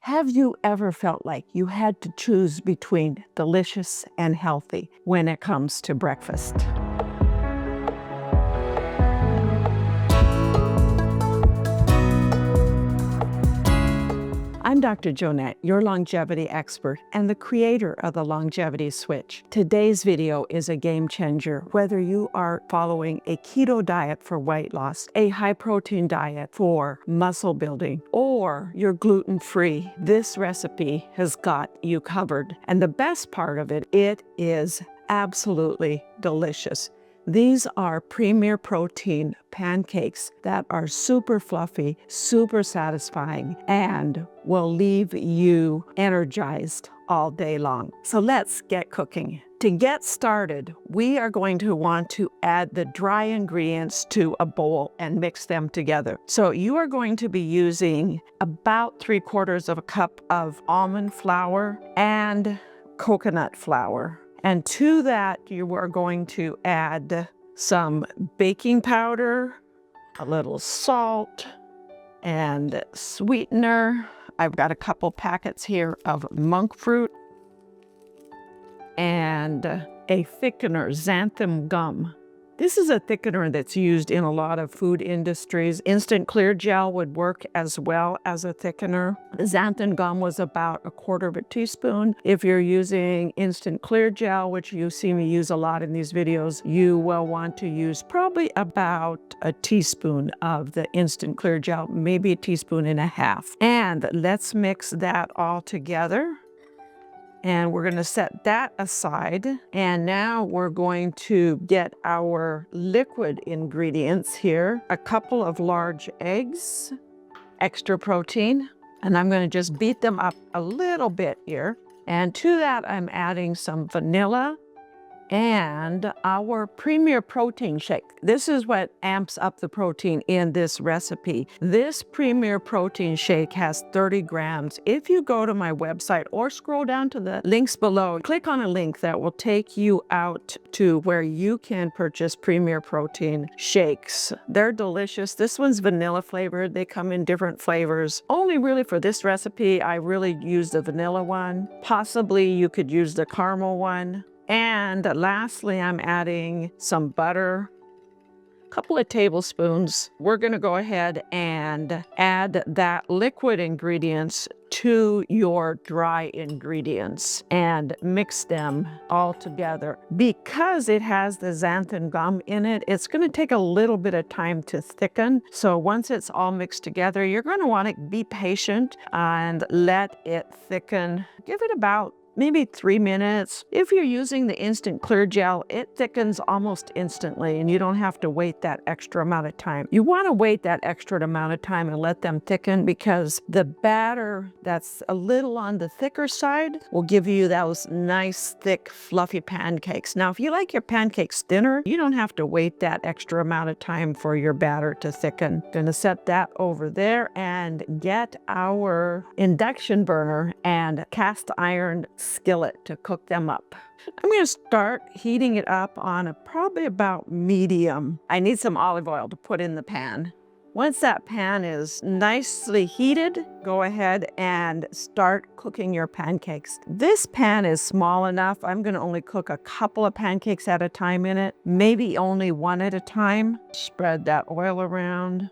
Have you ever felt like you had to choose between delicious and healthy when it comes to breakfast? I'm Dr. Joanette, your longevity expert and the creator of the Longevity Switch. Today's video is a game changer. Whether you are following a keto diet for weight loss, a high-protein diet for muscle building, or you're gluten-free, this recipe has got you covered. And the best part of it, it is absolutely delicious. These are premier protein pancakes that are super fluffy, super satisfying, and will leave you energized all day long. So let's get cooking. To get started, we are going to want to add the dry ingredients to a bowl and mix them together. So you are going to be using about 3/4 of a cup of almond flour and coconut flour. And to that, you are going to add some baking powder, a little salt, and sweetener. I've got a couple packets here of monk fruit and a thickener, xanthan gum. This is a thickener that's used in a lot of food industries. Instant clear gel would work as well as a thickener. Xanthan gum was about 1/4 teaspoon. If you're using instant clear gel, which you see me use a lot in these videos, you will want to use probably about a teaspoon of the instant clear gel, maybe 1.5 teaspoons. And let's mix that all together. And we're going to set that aside. And now we're going to get our liquid ingredients here. A couple of large eggs, extra protein, and I'm going to just beat them up a little bit here. And to that, I'm adding some vanilla and our premier protein shake. This is what amps up the protein in this recipe. This premier protein shake has 30 grams. If you go to my website or scroll down to the links below, click on a link that will take you out to where you can purchase premier protein shakes. They're delicious. This one's vanilla flavored. They come in different flavors. Only really for this recipe, I really use the vanilla one. Possibly you could use the caramel one. And lastly, I'm adding some butter, a couple of tablespoons. We're going to go ahead and add that liquid ingredients to your dry ingredients and mix them all together. Because it has the xanthan gum in it, it's going to take a little bit of time to thicken. So once it's all mixed together, you're going to want to be patient and let it thicken. Give it about maybe 3 minutes. If you're using the instant clear gel, it thickens almost instantly and you don't have to wait that extra amount of time. You want to wait that extra amount of time and let them thicken because the batter that's a little on the thicker side will give you those nice, thick, fluffy pancakes. Now, if you like your pancakes thinner, you don't have to wait that extra amount of time for your batter to thicken. Gonna set that over there and get our induction burner and cast iron skillet to cook them up. I'm going to start heating it up on probably about medium. I need some olive oil to put in the pan. Once that pan is nicely heated, go ahead and start cooking your pancakes. This pan is small enough. I'm going to only cook a couple of pancakes at a time in it, maybe only one at a time. Spread that oil around.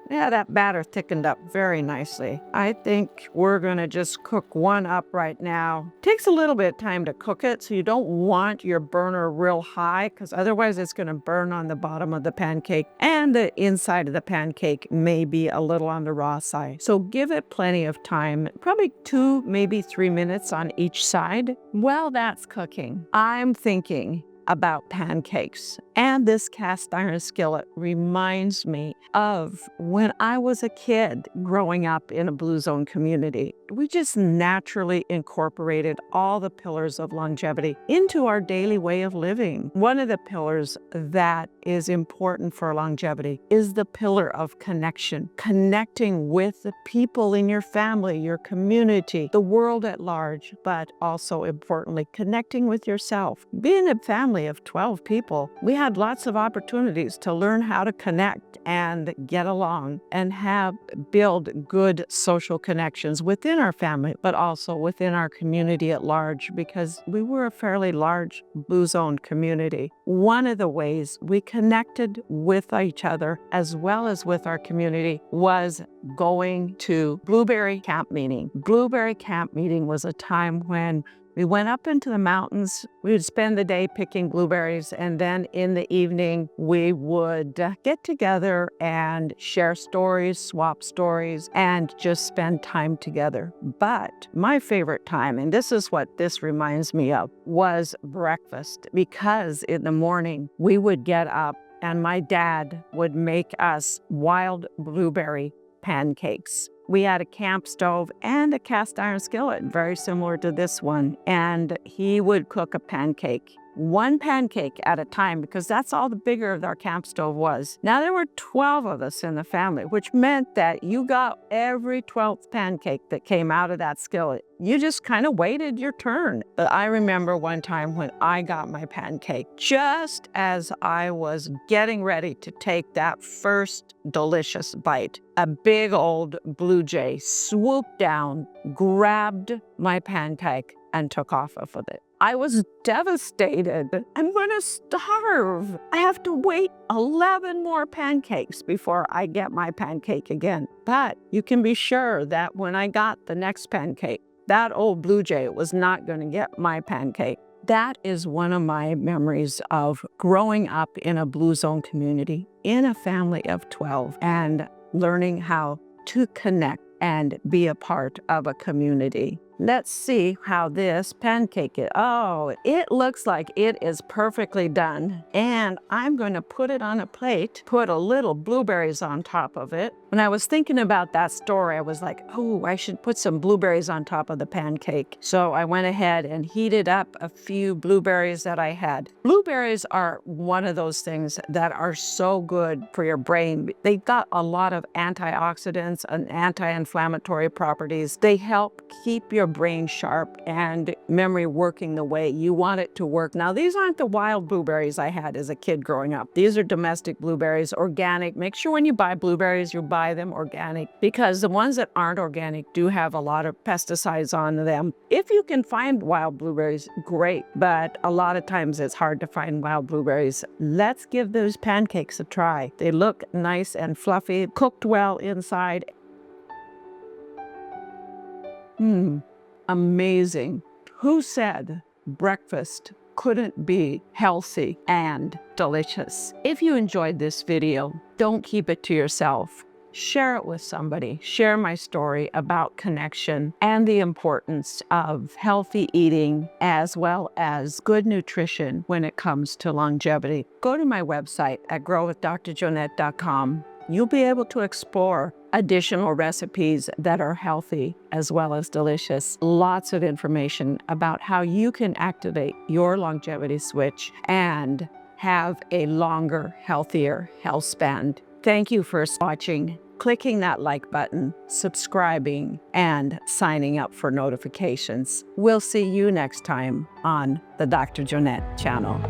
Yeah, that batter thickened up very nicely. I think we're gonna just cook one up right now. Takes a little bit of time to cook it, so you don't want your burner real high, because otherwise it's gonna burn on the bottom of the pancake, and the inside of the pancake may be a little on the raw side. So give it plenty of time, probably 2, maybe 3 minutes on each side. While that's cooking, I'm thinking about pancakes. And this cast iron skillet reminds me of when I was a kid growing up in a Blue Zone community. We just naturally incorporated all the pillars of longevity into our daily way of living. One of the pillars that is important for longevity is the pillar of connection. Connecting with the people in your family, your community, the world at large, but also importantly, connecting with yourself. Being a family family of 12 people, we had lots of opportunities to learn how to connect and get along and build good social connections within our family, but also within our community at large, because we were a fairly large Blue Zone community. One of the ways we connected with each other as well as with our community was going to blueberry camp meeting. Blueberry camp meeting was a time when we went up into the mountains. We would spend the day picking blueberries, and then in the evening, we would get together and share stories, swap stories, and just spend time together. But my favorite time, and this is what this reminds me of, was breakfast, because in the morning, we would get up and my dad would make us wild blueberry pancakes. We had a camp stove and a cast iron skillet, very similar to this one, and he would cook a pancake. One pancake at a time, because that's all the bigger our camp stove was. Now there were 12 of us in the family, which meant that you got every 12th pancake that came out of that skillet. You just kind of waited your turn. But I remember one time when I got my pancake, just as I was getting ready to take that first delicious bite, a big old blue jay swooped down, grabbed my pancake, and took off of it. I was devastated. I'm gonna starve. I have to wait 11 more pancakes before I get my pancake again. But you can be sure that when I got the next pancake, that old blue jay was not gonna get my pancake. That is one of my memories of growing up in a Blue Zone community, in a family of 12, and learning how to connect and be a part of a community. Let's see how this pancake is. Oh, it looks like it is perfectly done. And I'm going to put it on a plate, put a little blueberries on top of it. When I was thinking about that story, I was like, oh, I should put some blueberries on top of the pancake. So I went ahead and heated up a few blueberries that I had. Blueberries are one of those things that are so good for your brain. They've got a lot of antioxidants and anti-inflammatory properties. They help keep your brain sharp and memory working the way you want it to work. Now, these aren't the wild blueberries I had as a kid growing up. These are domestic blueberries, organic. Make sure when you buy blueberries, you buy them organic, because the ones that aren't organic do have a lot of pesticides on them. If you can find wild blueberries, great, but a lot of times it's hard to find wild blueberries. Let's give those pancakes a try. They look nice and fluffy, cooked well inside. Amazing. Who said breakfast couldn't be healthy and delicious? If you enjoyed this video, don't keep it to yourself. Share it with somebody. Share my story about connection and the importance of healthy eating as well as good nutrition when it comes to longevity. Go to my website at growwithdrjoanette.com. You'll be able to explore additional recipes that are healthy as well as delicious. Lots of information about how you can activate your longevity switch and have a longer, healthier health span. Thank you for watching, clicking that like button, subscribing, and signing up for notifications. We'll see you next time on the Dr. Joanette channel.